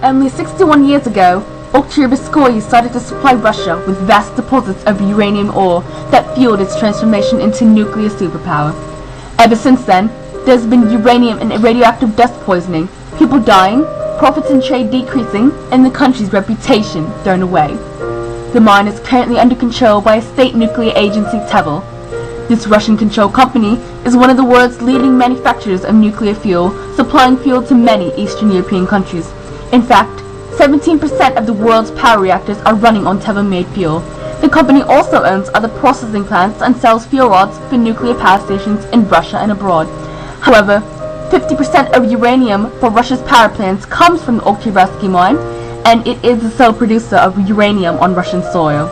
Only 61 years ago, Oktyabrskoye started to supply Russia with vast deposits of uranium ore that fueled its transformation into nuclear superpower. Ever since then, there's been uranium and radioactive dust poisoning, people dying, profits and trade decreasing, and the country's reputation thrown away. The mine is currently under control by a state nuclear agency, TEVEL. This Russian-controlled company is one of the world's leading manufacturers of nuclear fuel, supplying fuel to many Eastern European countries. In fact, 17% of the world's power reactors are running on TEVEL-made fuel. The company also owns other processing plants and sells fuel rods for nuclear power stations in Russia and abroad. However, 50% of uranium for Russia's power plants comes from the Oktyabrskoye mine, and it is the sole producer of uranium on Russian soil.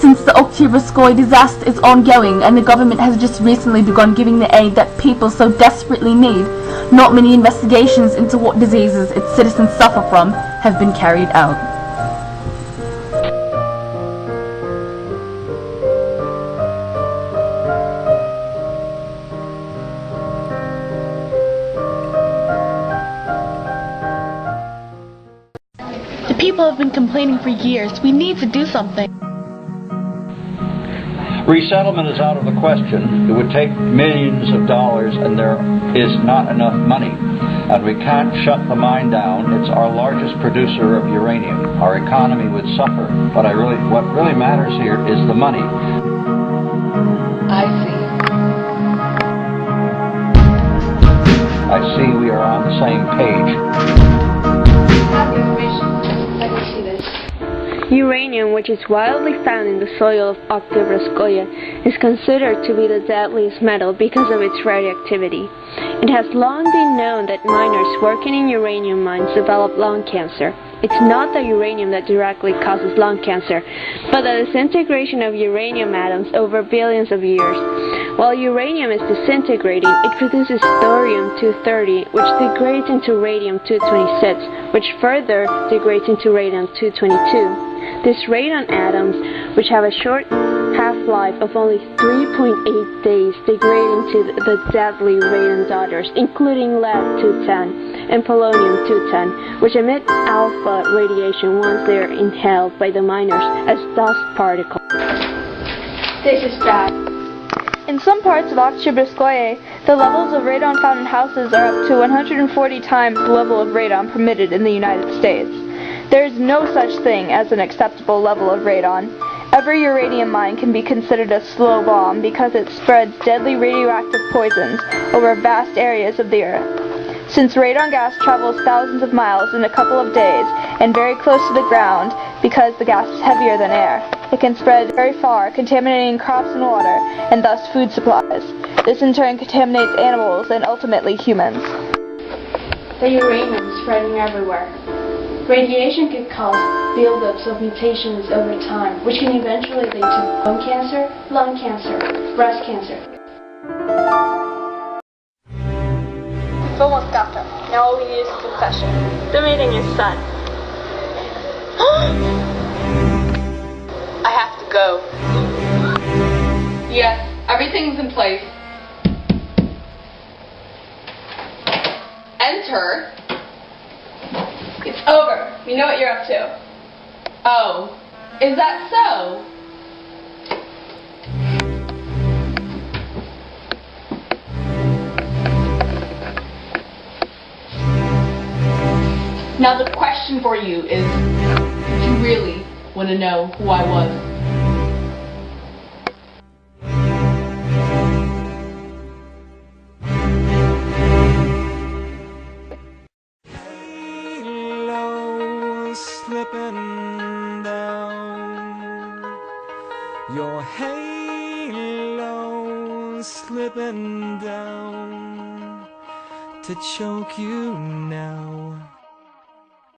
Since the Oktyabrskoye disaster is ongoing and the government has just recently begun giving the aid that people so desperately need, not many investigations into what diseases its citizens suffer from have been carried out. The people have been complaining for years. We need to do something. Resettlement is out of the question. It would take millions of dollars, and there is not enough money. And we can't shut the mine down. It's our largest producer of uranium. Our economy would suffer. But what really matters here is the money. I see. I see we are on the same page. Let me see this. Uranium, which is widely found in the soil of Oktyabrskoye, is considered to be the deadliest metal because of its radioactivity. It has long been known that miners working in uranium mines develop lung cancer. It's not the uranium that directly causes lung cancer, but the disintegration of uranium atoms over billions of years. While uranium is disintegrating, it produces thorium-230, which degrades into radium-226, which further degrades into radium-222. These radon atoms, which have a short half-life of only 3.8 days, degrade into the deadly radon daughters, including lead-210 and polonium-210, which emit alpha radiation once they are inhaled by the miners as dust particles. This is bad. In some parts of Oktyabrskoye, the levels of radon found in houses are up to 140 times the level of radon permitted in the United States. There is no such thing as an acceptable level of radon. Every uranium mine can be considered a slow bomb because it spreads deadly radioactive poisons over vast areas of the earth. Since radon gas travels thousands of miles in a couple of days and very close to the ground because the gas is heavier than air, it can spread very far, contaminating crops and water, and thus food supplies. This in turn contaminates animals and ultimately humans. The uranium is spreading everywhere. Radiation could cause buildups of mutations over time, which can eventually lead to bone cancer, lung cancer, breast cancer. It's almost got them. Now all we need is a confession. The meeting is set. I have to go. Yes, everything's in place. Enter. It's over. We know what you're up to. Oh, is that so? Now the question for you is, do you really want to know who I was? Slipping down, your halo slipping down to choke you now.